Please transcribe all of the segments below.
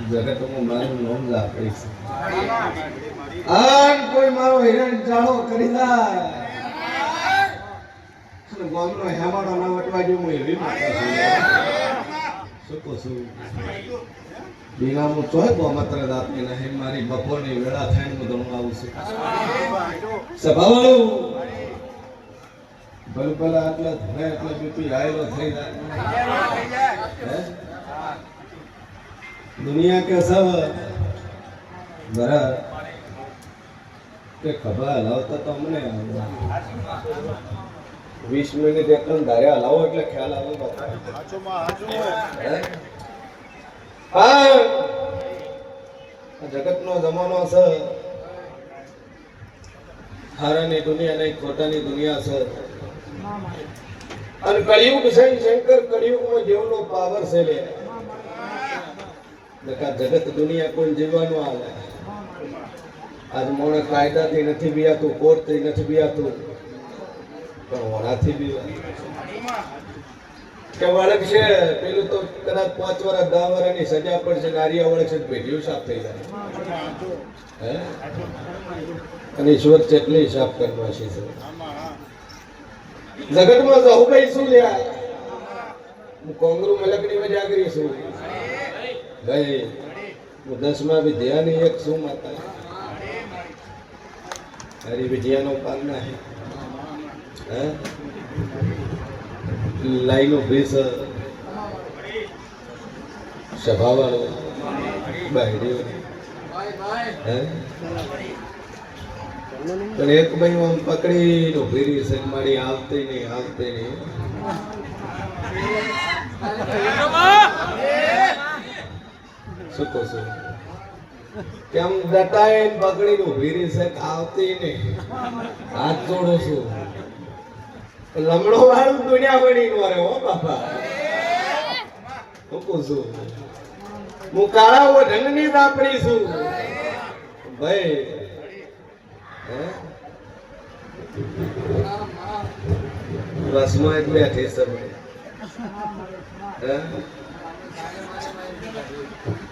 જગતમાં મારું નામ લાપડીશ આન કોઈ મારો હિરણ ચાળો કરી જાય ગામનો હેમાડો ના વટવા જો હું એવી શું કહું બીનામું ચોય ગોમત્ર દાતની નહીં મારી બપોરની વેળા થઈને હું દઉં આવું છું સભાવાળું ભલે ભલે આટલા ધોળે આટલા બીપી આવેલો થઈ જાય दुनिया के सब बरा के खबर हलावता तो हमने 20 मिनिट એકદમ ધારે હલાવો એટલે ખ્યાલ આવે હા જગતનો જમાનો છે હારાની દુનિયા નહીં ખોટાની દુનિયા છે અને કળિયુગ છે શંકર કળિયુગમાં જેવનો પાવર છે લે જગત દુનિયા કોઈ જીવવાનું આવે આજ મોણે કાયદાથી નથી બીયાતું કોર્ટથી નથી બીયાતું પણ હોણાથી બીવાય કે વળગ છે પેલું તો કદાચ 5 વર્ષ 10 વર્ષની સજા પડશે નારિયા વળગ છે ભેડિયું સાફ થઈ જાય હે અને ઈશ્વર ચેટલી સાફ કરવા છે જગતમાં જહુભાઈ શું લ્યા હું કોંગરુ મલકની મજાગરી છું ભાઈ હું 10મા વિદ્યાની એક શું માતા હરી વિદ્યાનો પાલના હે લાઈનો ભેસ સભાવાળો બાયડીઓ હે પણ એક ભાઈ આમ પકડી નો ભેરી છે મારી આવતી નહીં શું શું કેમ દટાય પકડી નો ભેરી છે આવતી નહીં હાથ જોડો છું લમણો વાળું દુનિયા બની નો રે હો બાપા હું કહું છું હું કાળા ઢંગની દાપડી છું ભાઈ રસમાં એક બેઠી છે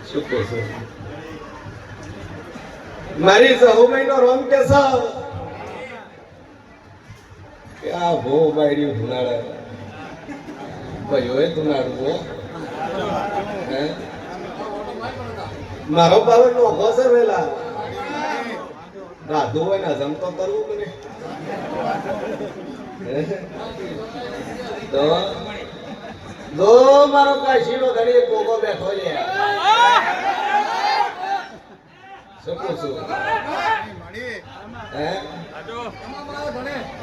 શું કહું છું મારી સહુભાઈ નો રોમ કે આ ભો બાયડી ધુનાડા ભાઈઓ એ ધુનાડવું મારો પાવર નો ઉભો છે વેલા રાધુ હોય ને હજમ તો કરવું મને તો દો મારો કાશીનો ઘડી ગોગો બેઠો લે શું પૂછું હે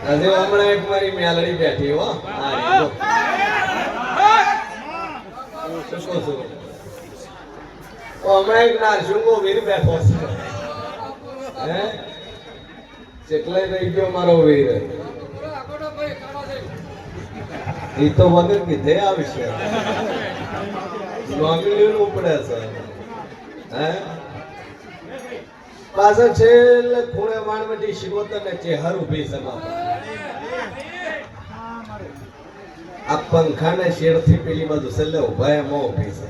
આજે હમણાં એક મારી મેલડી બેઠી હો શું પૂછું હમણાં એક નારસુંગો વીર બેઠો છે હે કેટલાય રહી ગયો મારો વીર એ તો વગર કીધે આવશે નોમિલીનું પડે છે હે પાછળ છેલ્લે ખૂણે વાણવટી શિવોતર ને ચેહર ઉભી છે આ પંખા ને શેર થી પેલી બાજુ છેલ્લે ઉભા એમાં ઉભી છે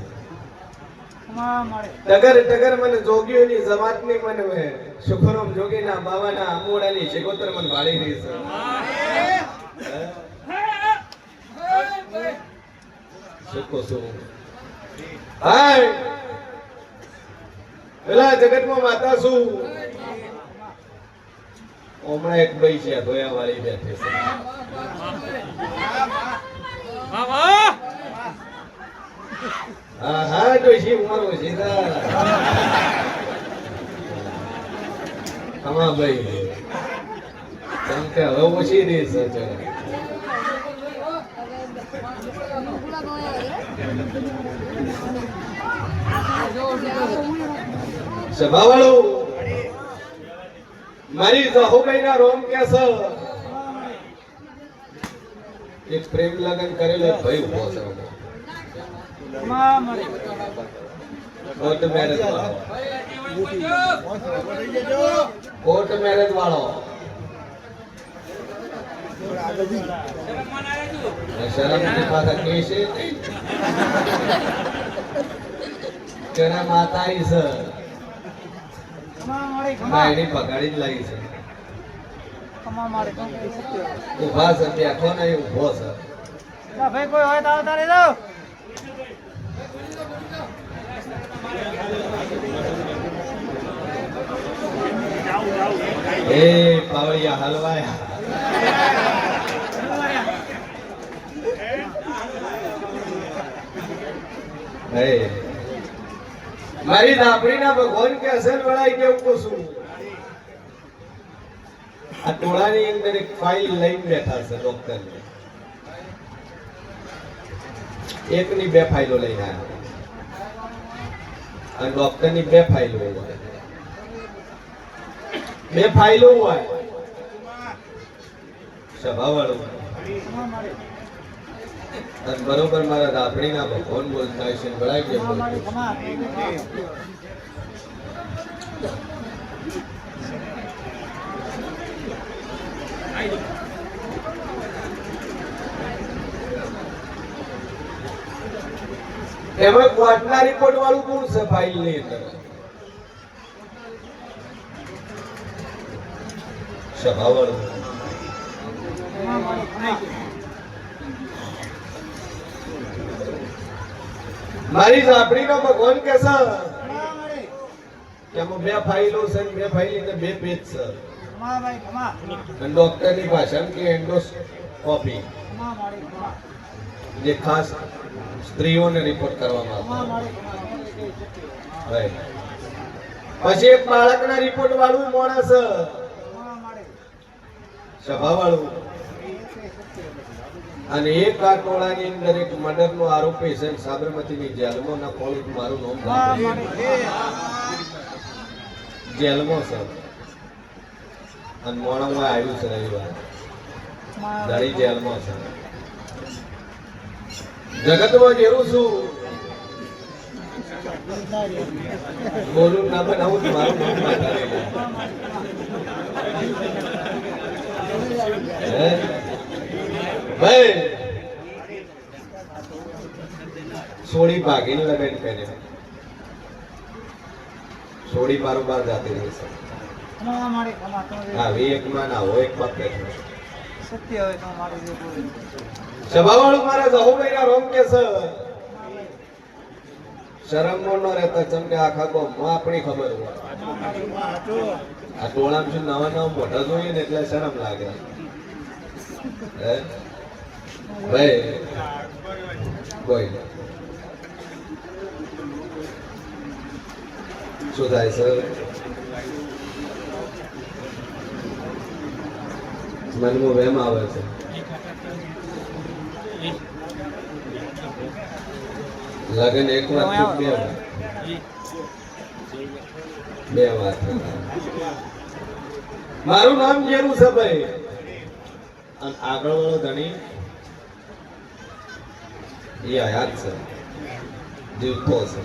ટગર ટગર મને જોગીઓની જમાતની મને સુખરામ જોગીના બાવાના અમોડાની શિગોતર મને ભાળી રહી છે સુકો સુ હાય એલા જગતમાં માતા શું હમણાં એક ભાઈ છે ધોયા વાળી બેઠી છે હા હા ડોશી મારો સીધા હા ભાઈ કેમ કે હવે ઓછી રહી છે સભાવાળો મારી સહુભાઈ ના રોમ કે એક પ્રેમ લગન કરેલો ભાઈ ઉભો છે કોર્ટ મેરેજ વાળો શરમ ની પાછા કેસે નહીં કેના માતા આવી છે એની પગાડી જ લાગી છે ઉભા છે બેઠો નહીં ઉભો છે ભાઈ કોઈ હોય તો આવતા રહી જાઓ. એ પાવળિયા હલવાયા મારી દાપડીના ભગવાન કે અસલ વળાઈ કેવું કહું આ ટોળાની અંદર એક ફાઇલ લઈને બેઠા છે ડોક્ટર એકની બે ફાઇલો લઈને આવ્યા અને ડોક્ટરની બે ફાઇલો હોય બે ફાઇલો હોય સભાવાળો અને બરોબર મારા દાપડીના ભગવાન બોલતા હશે વળાઈ ગયા એમાં ક્વાટના રિપોર્ટ વાળું કોણ છે ફાઇલ ની અંદર સભાવાળું મારી ઝાપડીનો ભગવાન કે છે કે આમાં બે ફાઇલો છે બે ફાઇલ એટલે બે પેજ છે અને ડોક્ટરની ભાષા કે એન્ડોસ્કોપી જે ખાસ સ્ત્રીઓને રિપોર્ટ કરવામાં આવે પછી એક બાળકના રિપોર્ટ વાળું માણસ સભા વાળું અને એક આ ટોળાની અંદર એક મર્ડર નો આરોપી છે સાબરમતીની જેલમાં ના કોલેજ મારું નામ જેલમાં છે અને મોણામાં આવ્યું છે રવિવાર દળી જેલમાં છે જગતમાં જેવું છું બોલું ના બનાવું મારું નામ ભાઈ સોળી ભાગીને લગાડી પહેરે સોળી બારોબાર જાતી રહી છે આવી એક માં ના હોય એક બાપે સત્ય હોય તો મારી જે બોલે સભાવાળું મારા જહુભાઈના રોમ કે છે શરમ નો રહેતા ચમ કે આખા ગામમાં આપણી ખબર હોય આ ટોળામાં શું નવા નવા મોઢા જોઈએ ને એટલે શરમ લાગે ભાઈ કોઈ શું થાય સર મનમાં વહેમ આવે છે લગન એક વાર બે વાર મારું નામ જેવું છે ભાઈ અને આગળ વાળો ધણી એ હયાત છે જીવતો છે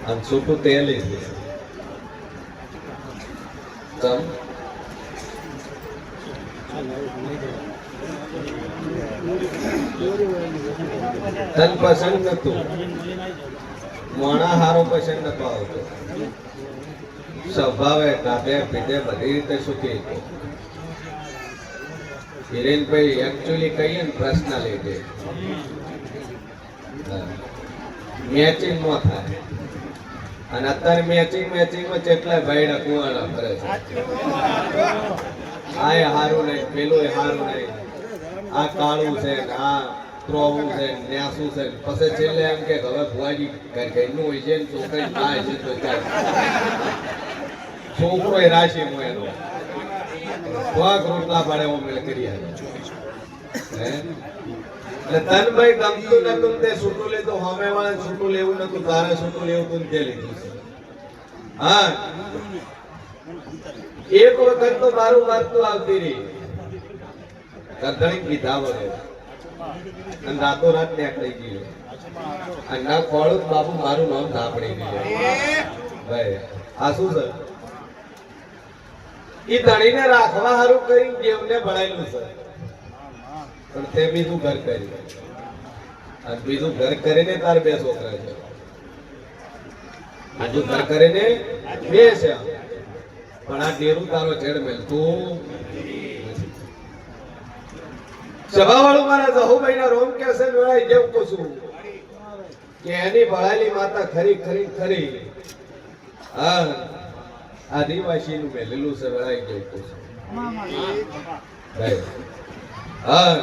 અને છૂટું તેલ છે તન પસંદ નતું મોણા હારો પસંદ નતો આવતો સ્વભાવે કાપે પીધે બધી રીતે સુખી હતો હિરેનભાઈ એકચ્યુઅલી કહીએ ને પર્સનાલિટી મેચિંગ ન થાય અને અત્યારે મેચિંગમાં કેટલા ભાઈડા કુવાડા ફરે છે આ હારું નહીં પેલું હારું નહીં આ કાળું છે ને આ ત્રોવું છે ન્યાસું છે પછી છેલ્લે એમ કે હવે ભુવાજી ઘરનું હોય છે ને છોકરી થાય છે તો છોકરો એ રાશિ હું એનો વાઘ રોટલા પાડે એવો મેળ કરી એટલે તનભાઈ ગમતું નતું તે છૂટું લીધું સામે વાળા છૂટું લેવું નતું તારે છૂટું લેવું તું તે લીધું છે હા એક વખત તો મારું વાર્તું આવતી રહી કરધણી કીધા વગર અને રાતો રાત નીકળી ગયો અને ના ખોળું બાપુ મારું નામ સાંભળી ગયું ભાઈ આ શું છે ઈ ધણીને રાખવા હારું કરી દેવને ભણાયેલું છે પણ તે બીજું ઘર કર્યું અને બીજું ઘર કરીને તાર બે છોકરા છે બીજું ઘર કરીને બે છે પણ આ ડેરું તારો છેડ મેલતું સભાવાળું મારા જહુભાઈ ના રોમ કેસે વેળાઈ જેવું કહું છું કે એની ભળાયેલી માતા ખરી ખરી ખરી હા આદિવાસી નું મેલેલું છે વેળાઈ જેવું કહું છું હા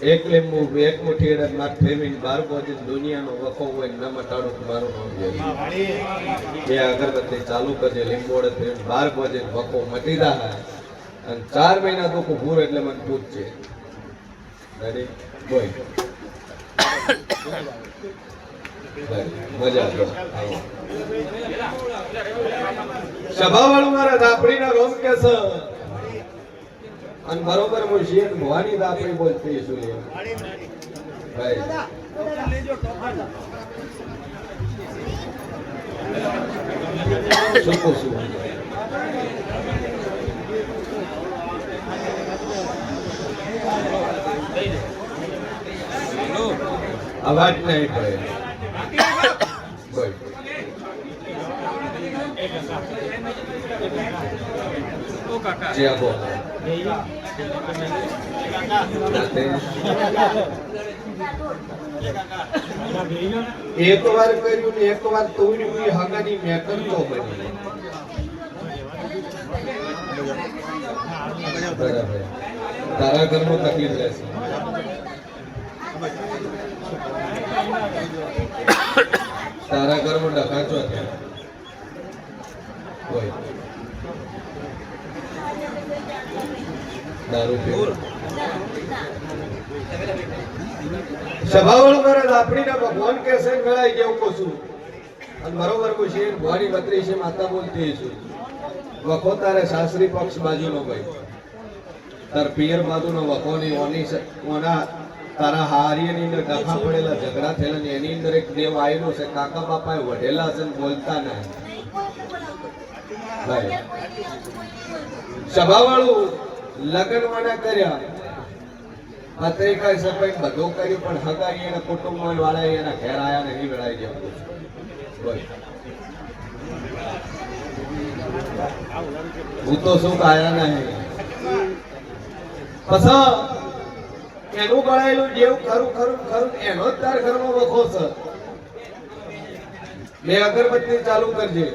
એક લીંબુ એક મુઠ્ઠી અડદ માર ફેમીને 12 બોજે દુનિયાનો વખો હોય ન મટાડું મારું નામ બે અગરબત્તી ચાલુ કરજે લીંબુ અડદ ફેમીને 12 બોજે વખો મટી જાય અને 4 મહિના તો ભૂર એટલે મને પૂછશે રેડી બોય મજા આવે સભાવાળું મારા દાપડીના રોમ કે છે અને બરોબર હું શેર ભવાની દાપડી બોલતી છું ભાઈ શું કહું છું અવાજ નહીં પડે બોલ જ્યાં બોલ એક વાર કર્યું ને એક વાર તોડી હગાની મેકર તો બની બરાબર તારા ઘરમાં તકલીફ રહેશે તારા ઘરમાં ડખાચો હોય દારૂ પીવું સભાવાળું મારા લાપડીના ભગવાન કે છે ગળાઈ જેવું કહું છું અને બરોબર કોઈ શેર ભવાની બત્રી છે માતા બોલતી છું વખો તારે સાસરી પક્ષ બાજુનો ભાઈ તાર પિયર બાજુનો વખો ની ઓના તારા હારીની અંદર ડખા પડેલા ઝઘડા થયેલા ને એની અંદર એક દેવ આવેલો છે કાકા બાપાએ વઢેલા છે બોલતા નહીં ભાઈ સભાવાળું લગ્ન વાળા કર્યા પત્રિકા સફાઈ બધું કર્યું પણ હગાઈ એના કુટુંબ વાળા એના ઘેર આયા ને એ વેળાઈ ગયા બોલ હું તો શું આયા નહીં પછી એનું ગળાયેલું જેવું ખરું ખરું ખરું એનો જ તાર ઘરમાં વખો છે બે અગરબત્તી ચાલુ કરજે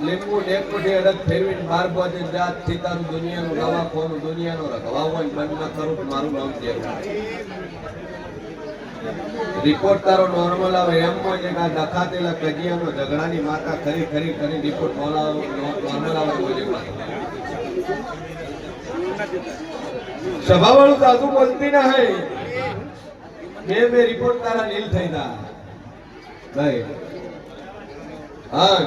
લીંબુ એક મુઠ્ઠી અડદ ફેરવીને 12 બોજે જાત થી તારું દુનિયાનું નવા ખોનું દુનિયાનો રખવાવન બંધ ના કરું મારું નામ દેવું રિપોર્ટ તારો નોર્મલ આવે એમ હોય કે આ દખાતેલા કજિયાનો ઝઘડાની માતા ખરી ખરી ખરી રિપોર્ટ નોર્મલ આવે બોલે સભાવાળું સાસુ બોલતી ના હે મેં રિપોર્ટ તારા નીલ થઈ ના ભાઈ હા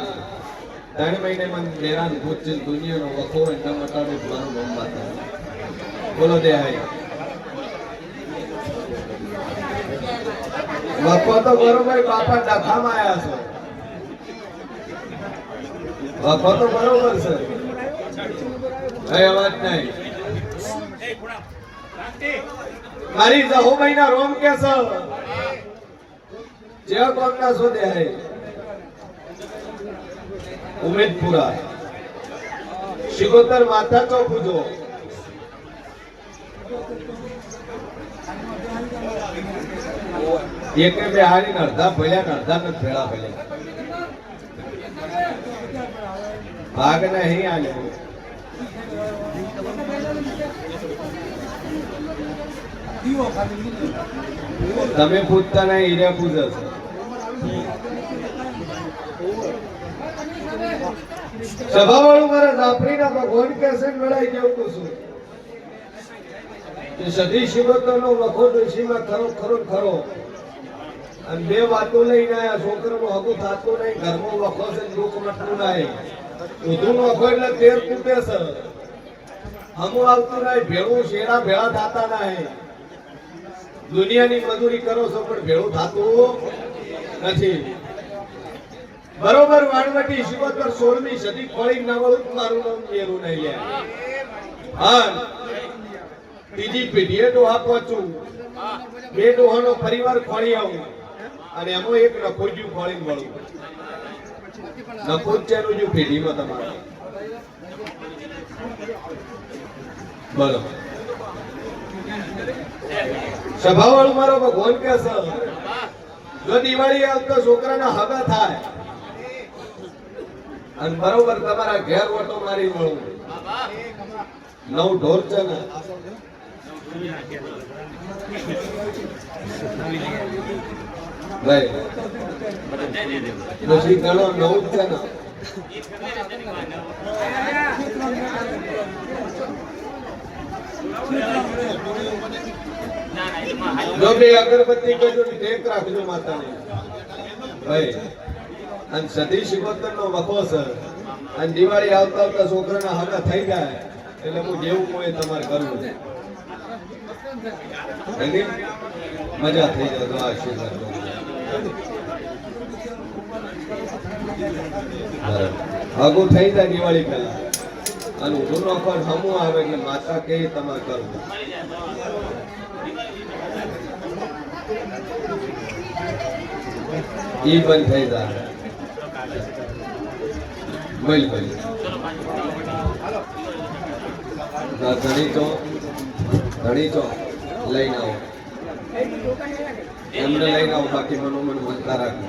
3 મહિને મને હેરાન પૂછે દુનિયાનો વખો એટલા મટાડે મારું નામ બાતા બોલો દે હાય વખો તો બરોબર બાપા ડખામાં આયા છો વખો તો બરોબર છે ભાઈ અવાજ નહીં મારી જહુભાઈ ના રોમ કે છે જે કોમ ના શોધે હે ઉમેદપુરા શિગોતર માથા તો પૂજો એક બે હારી અડધા ભેળ્યા ને અડધા નથી ભેળા ભેળ્યા ભાગ નહીં આલ્યો તમે પૂછતા નહીં હીરે પૂછે સભાવાળું મારા ઝાપડીના ભગવાન કે છે લડાઈ જેવું કહું છું કે સદી શિવતરનો વખો ડોશીમાં ખરો ખરો ખરો અને બે વાતો લઈને આયા છોકરાનું હગું થતું નહીં ઘરમાં વખો છે દુઃખ મટતું નહીં ઊંધું વખો એટલે તેર તૂટે છે હમું આવતું નહીં ભેળું શેરા ભેળા થતા નહીં દુનિયાની મજૂરી કરો છો પણ ભેળું થતું નથી બરોબર વાણવટી શિકોતર 16મી સદી ખોળી નવળું મારું નામ મેરું નહીં લે હા ત્રીજી પેઢીએ ડોહા પહોંચું બે ડોહાનો પરિવાર ખોળી આવું અને એમાં એક નખોજ્યું ખોળી મળું નખોજ છે એનું જો પેઢીમાં તમારે બોલો સભાવાળું મારો ભગવાન કે છે જો દિવાળી આવતો છોકરાના હગા થાય અને બરોબર તમારા ઘેર ઓટો મારી મળું નવ ઢોર છે ને ભાઈ પછી ગણો નવ છે ને જો બે અગરબત્તી કરજો ને ટેક રાખજો માતાને ભાઈ અને સદી શિકોતર નો વખો છે અને દિવાળી આવતા આવતા છોકરાના હગા થઈ જાય એટલે હું જેવું કોઈ તમારે કરવું એની મજા થઈ જાય તો આશીર્વાદ આગું થઈ જાય દિવાળી પહેલા અને ઊંધું નોખો હમું આવે એટલે માતા કે તમારે કરવું ઈ બંધ થઈ જાય બોલ બોલ ધણી ચો લઈને આવો એમને લઈને આવો બાકી મનોમન મનતા રાખો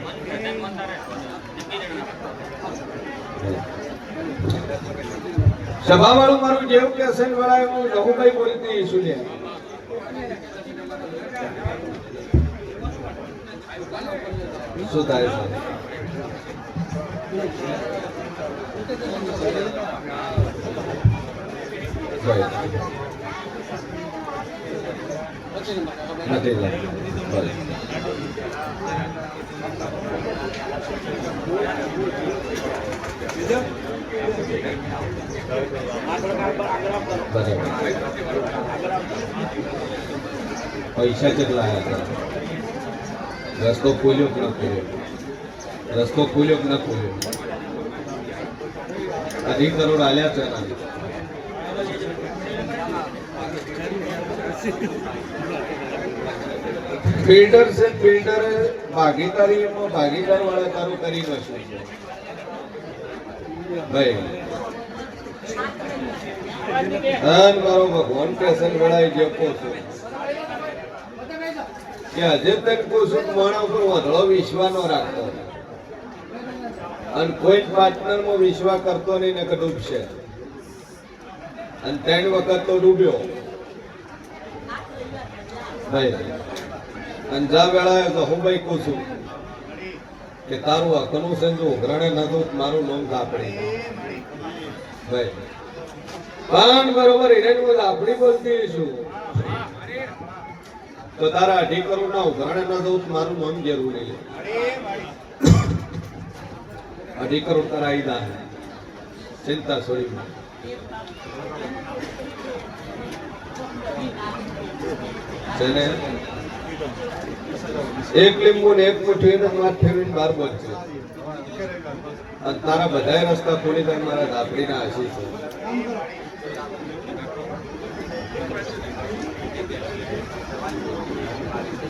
સભા વાળું મારું જેવું કે અસન વાળા હું રઘુભાઈ બોલતી શું લે શું થાય છે નથી પૈસા કેટલા આવ્યા હતા રસ્તો ખોલ્યો કે ન ખોલ્યો રસ્તો ખોલ્યો કે ન ખોલ્યો 2 કરોડ આલ્યા છે બિલ્ડર છે બિલ્ડર ભાગીદારી એમાં ભાગીદાર વાળા તારું કરી નશું ભાઈ અન મારો ભગવાન પેશન વળાઈ જે કોસો કે હજે તક કોસો માણા ઉપર વધળો વિશ્વાસ ન રાખતો અને કોઈ પાર્ટનરમાં વિશ્વાસ કરતો નહીં ને કે ડૂબશે અને 3 વખત તો ડૂબ્યો ભાઈ અંજા વેળાએ તો હું ભાઈ કહું છું કે તારું હકનું સંજો ઉઘરાણે નતું મારું નામ આપણી ભાઈ પણ બરોબર હિરેન આપણી બોલતી છું તો તારા 2.5 કરોડ ના ઉઘરાણે ન દઉં મારું નામ જરૂરી લે 2.5 કરોડ તારા આવી દા ચિંતા છોડી છે ને એક લીંબુ ને એક મુઠ્ઠી ને માથ ફેરવીને 12 બોલશે અને તારા બધાય રસ્તા ખોલી દે મારા ધાપડીના આશીષ છે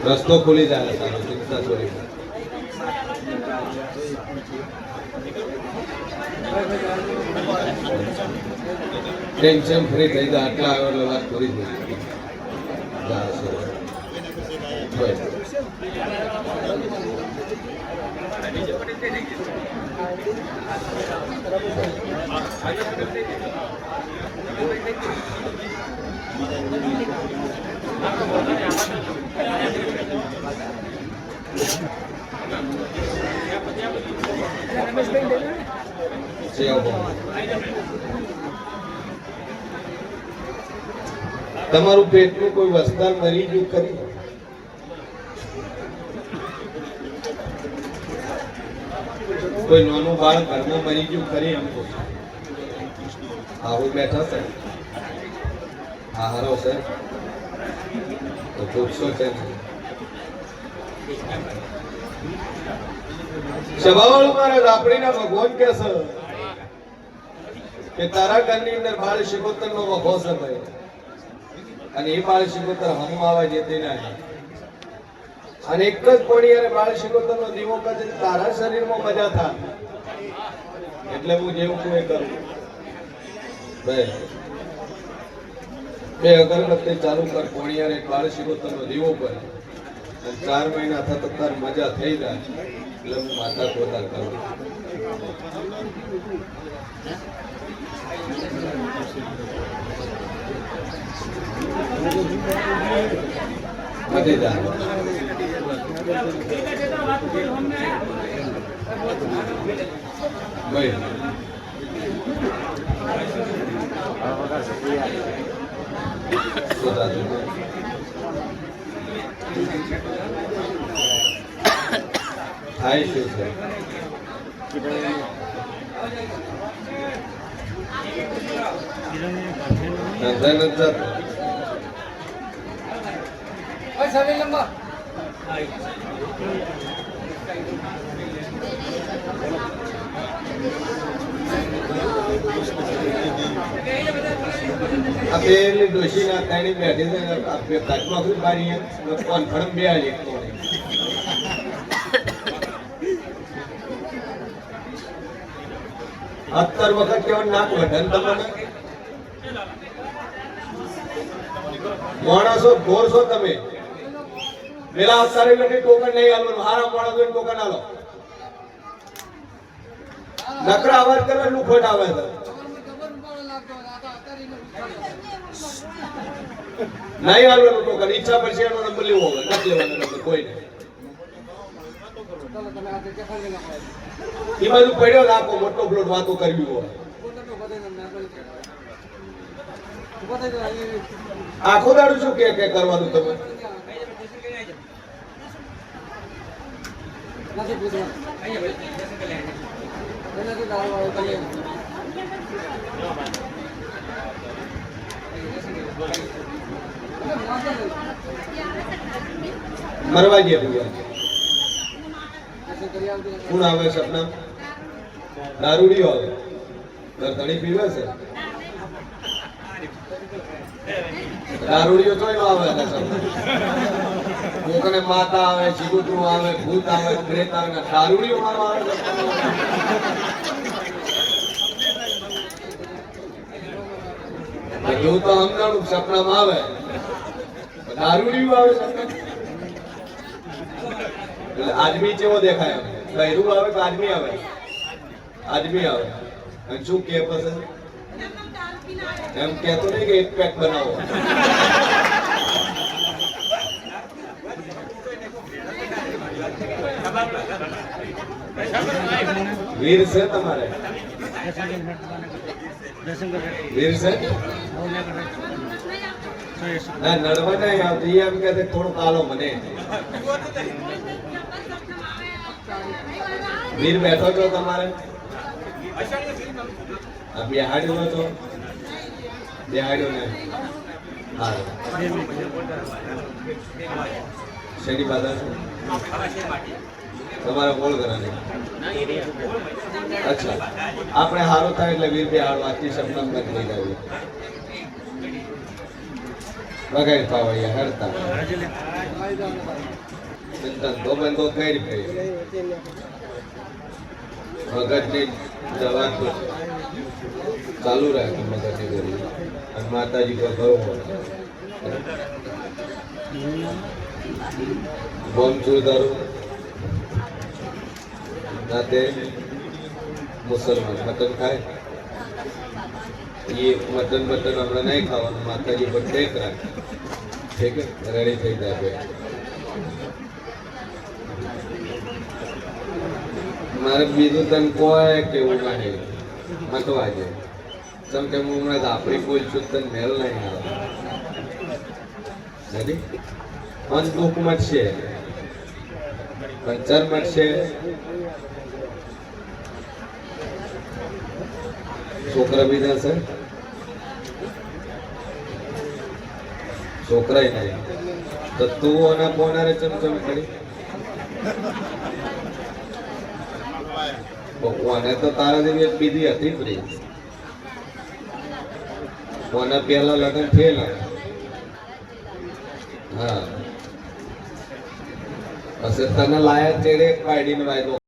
રસ્તો ખોલી જાય તારો ચિંતા છોડી ટેન્શન ફ્રી થઈ જાય આટલા આવ્યો એટલે વાત પૂરી થઈ તમારું પેટનું કોઈ વસ્તાર મરી ગયું ખરી કોઈ નાનું બાળક ઘરમાં મરી ગયું ખરી એમ આવું બેઠા છે હારો છે તો પૂછશો છે સભાવાળું મહારાજ આપણીના ભગવાન કે છે કે તારા ઘરની અંદર બાળ શિકોતર નો વખો છે ભાઈ, અને એ બાળ શિકોતર હમ આવવા જતી નહીં. અને એક જ પોણી અને બાળ શિકોતર નો દીવો કરે તારા શરીરમાં મજા થાય, એટલે હું જેવું છું એ કરું. બે અગરબત્તી ચાલુ કર, પોણી અને બાળ શિકોતર નો દીવો કરે, અને 4 મહિના થતા તાર મજા થઈ જાય એટલે હું માતા પોતા કરું. મટી જાય ભાઈ. થાય શું છે? આપેલી ડોશી ના તાણી બેઠી છે, આપે કાચમાં શું પાડીએ કોન્ફરન્સ બે આલી એક તો 17 વખત કેવું નાક વઢન તમને માણસો ઘોર છો તમે. પેલા 17 મિનિટ ટોકન નહીં આલવાનું, હારા માણસો ટોકન આલો. નકરા અવાજ કરે લુખોટ આવે છે. નહીં આલવાનું ટોકન, ઈચ્છા પછી એનો નંબર લેવો હોય, નથી લેવાનો નંબર કોઈ નહીં. એ બધું પડ્યો રાખો, મોટો પ્લોટ વાતો કરવી હોય. આખો દાડું શું કે કરવાનું તમે? મરવા ગયા કોણ આવે? સપના દારૂડીઓ આવે, ગરદણી પીવે છે. દારૂડીઓ તો આવે, કોકને માતા આવે, ચીકુતરું આવે, ભૂત આવે, પ્રેત આવે, દારૂડીઓ મારવા આવે. એવું તો સમજાણું સપનામાં આવે, દારૂડીઓ આવે સપના. આદમી કેવો દેખાય? બહેરું આવે કે આદમી આવે? આદમી આવે. અને શું કે પછી એમ કેતો નહીં કે એક પેક બનાવો. વીર છે તમારે? વીર છે ના? નડવા નહીં આવતી એમ કે થોડુંક આલો મને. વીર બેઠો છો તમારે? બેહાડ્યો છો? બેહાડ્યો ને? હા, શેની બાધા છે તમારે? બોલ કરાને. અચ્છા, આપણે સારું થાય એટલે વીર બેહાડવા આથી શબ્દ બદલી જાય. વગાઈ પાવડિયા હરતા ધંધો બંધો કઈ ભાઈ મગજની દવા તો ચાલુ રાખે મગજની ગરી. અને માતાજી પર ભરો બોમ ચોદારો નાતે મુસલમાન મટન ખાય. એ મટન બટન હમણાં નહીં ખાવાનું, માતાજી પર ટેક રાખે. ઠીક રેડી થઈ જાય. મારે બીજું તને કોઈ કેવું નહીં મતવા છે. જેમ કે હું હમણાં આપણી બોલ છું તને મેલ નહીં આવે નથી. મન દુઃખ મટશે, પંચર મટશે, છોકરા બીજા છે, છોકરા નહીં. તો તું અને પોનારે ચમચમ કરી કોને તો તારા જેવી એક બીજી હતી જ રહી. કોને પેલા લગ્ન થયેલા. હા પછી તને લાયા ચેડે પાડીને વાયદો